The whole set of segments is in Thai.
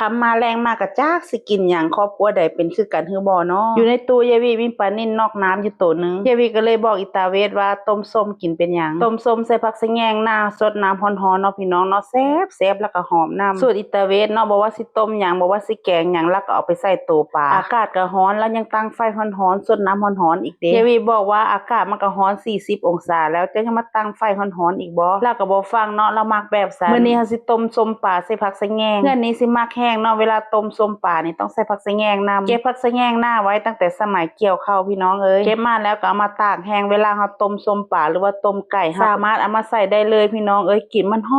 คำมาแรงมากกะจากสิกินหยังครอบครัวใดเป็นคือกันฮือบ่เนาะอยู่ในตู้ยายวีมีปลานิ่นนอกน้ำอยู่ตัวนึงยายวีก็เลยบอกอีตาเวทว่าต้มส้มกินเป็นหยังต้มส้มใส่ผักสะแงงหน้าสดน้ำร้อนๆเนาะพี่น้องเนาะแซ่บแล้วก็หอมน้ำสูตรอีตาเวทเนาะบอกว่าสิต้มหยังบอกว่าสิแกงหยังแล้วก็เอาไปใส่ตัวปลาอากาศก็ร้อนแล้วยังตั้งไฟร้อนๆสดน้ำร้อนๆอีกเด้ยายวีบอกว่าอากาศมันก็ร้อน40องศาแล้วจะยังมาตั้งไฟร้อนๆอีกบ่แล้วก็บ่ฟังเนาะเรามักแบบซั่นมื้อนี้เฮาสิต้มส้มปลาใส่ผักสะแงงเพื่อนนี้สิมักแห้งเนาะเวลาต้มส้มปลานี่ต้องใส่ผักสะแงงนำเก็บผักสะแงงหน้าไว้ตั้งแต่สมัยเกี่ยวข้าวพี่น้องเอ้ยเก็บมาแล้วก็เอามาตากแห้งเวลาเฮาต้มส้มปลาหรือว่าต้มไก่สามารถเอามาใส่ได้เลยพี่น้องเอ้ยกลิ่นมันห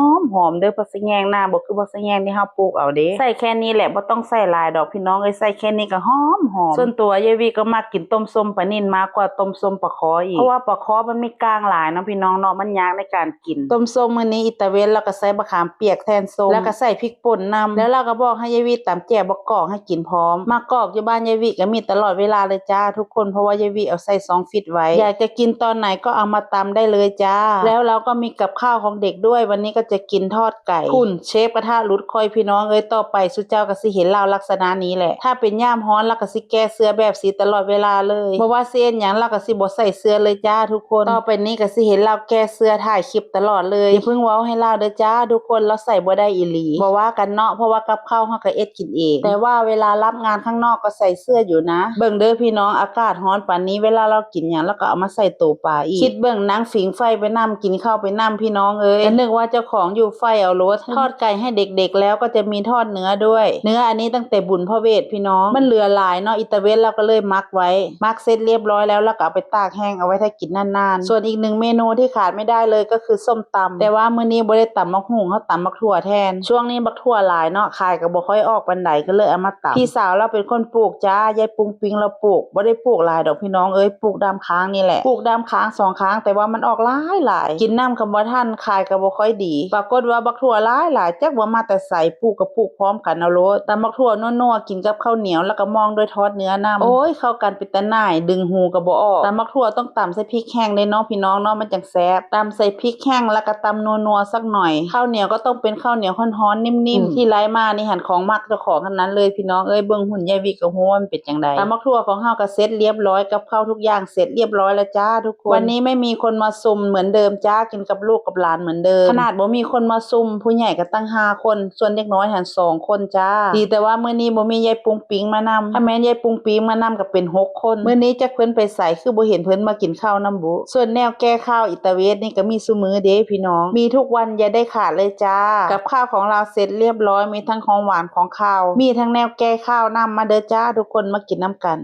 อมเด้อผักสะแงงหน้าบ่คือผักสะแงงที่เฮาปลูกเอาเด้ใส่แค่นี้แหละบ่ต้องใส่หลายดอกพี่น้องเอ้ยใส่แค่นี้ก็หอมส่วนตัวยายวีก็มักกินต้มส้มปลานิ่นมากกว่าต้มส้มปลาคออีกเพราะว่าปลาคอมันมีกลางหลายเนาะพี่น้องเนาะมันยากในการกินต้มส้มมื้อนี้อิตาเวนเราก็ใส่มะขามเปียกแทนส้มแล้วก็ใส่พริกป่นนำแล้วเราก็บอกให้ยายวีตำแจ่วบะกอกให้กินพร้อมมากอกอยู่บ้านยายวีก็มีตลอดเวลาเลยจ้าทุกคนเพราะว่ายายวีเอาใส่ซองฟิตไว้อยากจะกินตอนไหนก็เอามาตำได้เลยจ้าแล้วเราก็มีกับข้าวของเด็กด้วยวันนี้ก็จะกินทอดไก่คุณเชฟกระทะรุดคอยพี่น้องเอ้ยต่อไปสุเจ้าก็สิเห็นเราลักษณะนี้แหละถ้าเป็นย่ามฮ้อนเราก็สิแก้เสื้อแบบสีตลอดเวลาเลยเพราะว่าเส้นหยังเราก็สิบ่ใส่เสื้อเลยจ้าทุกคนต่อไปนี้ก็สิเห็นเราแก้เสื้อถ่ายคลิปตลอดเลยอย่าเพิ่งเว้าให้เราเด้อจ้าทุกคนเราใส่บ่ได้อีหลีบ่ว่ากันเนาะเพราะว่ากับข้าวเฮาก็เอ็ดกินเองแต่ว่าเวลารับงานข้างนอกก็ใส่เสื้ออยู่นะเบิ่งเด้อพี่น้องอากาศร้อนปานนี้เวลาเรากินหยังแล้วก็เอามาใส่ตู้ปลาอีกคิดเบิ่งนางฝิงไฟไปนำกินข้าวไปนำพี่น้องเอ้ยนึกว่าเจ้าของอยู่ไฟเอารถทอดไก่ให้เด็กๆแล้วก็จะมีทอดเนื้อด้วยเนื้ออันนี้ตั้งแต่บุญพ่อเวทพี่น้องมันเหลือหลายเนาะอิตาเวนเราก็เลยมักไว้มักเสร็จเรียบร้อยแล้วก็เอาไปตากแห้งเอาไว้ถ้ากินนานๆส่วนอีกหนึ่งเมนูที่ขาดไม่ได้เลยก็คือส้มตำแต่ว่ามื้อนี้บ่ได้ตำมะฮุ่งเฮาตำบักถั่วแทนช่วงนี้บักถั่วหลายเนาะขายก็บ่ค่อยออกปานใดก็เลยเอามาตำพี่สาวเราเป็นคนปลูกจ้ายายปุงปิงเราปลูกบ่ได้ปลูกหลายดอกพี่น้องเอ้ยปลูกดามค้างนี่แหละปลูกดามค้าง2ค้างแต่ว่ามันออกหลายกินน้ำก็บ่ทันขายก็บ่ค่อยดีปรากฏว่าบักถั่วหลายจักว่ามาแต่ไสปลูกก็ปลูกพร้อมกันเอาโลดตำบักถั่วนัวๆกินกับข้าวเหนียวแล้วก็มองด้วยทอดเนื้อนำโอ้ยเข้ากันเป็นตาหน่ายดึงหูก็บ่ออกตำบักถั่วต้องตำใส่พริกแห้งเลยเนาะพี่น้องเนาะมันจังแซ่บตำใส่พริกแห้งแล้วก็ตำนัวๆสักหน่อยข้าวเหนียวก็ต้องเป็นข้าวเหนียวร้อนๆนิ่มๆที่ไร้มานี่หันของมักเจ้าของทั้งนั้นเลยพี่น้องเอ้ยเบิ่งหุ่นยายวิก็ฮู้ว่ามันเป็นจังไดตำบักถั่วของเฮาก็เสร็จเรียบร้อยกับข้าวทุกอย่างเสร็จเรียบร้อยแล้วจ้าทุกคนวันนี้ไม่มีคนมาซุ่มเหมือนเดิมจ้ากินกับลูกกับหลานเหมือนเดิมขนาดบ่มีคนมาซุ่มผู้ใหญ่ก็ตั้ง5คนส่วนเด็กน้อยหัน2คนจ้าดีแต่ว่ามื้อนี้บ่มียายปุงปิงมานำถ้าแม่นยายปุงปิงมานำก็เป็น6คนมื้อนี้จักเพิ่นไปไสคือบ่เห็นเพิ่นมากินข้าวนำบุส่วนแนวแก้ข้าวอิตาเวสนี่ก็มีซุมื้อเด้พี่น้องมีทุกวันอย่าได้ขาดเลยจ้ากับข้าวของเราเสร็จเรียบร้อยมีทั้งของหวานของข้าวมีทั้งแนวแก้ข้าวนำมาเด้อจ้าทุกคนมากินนำกัน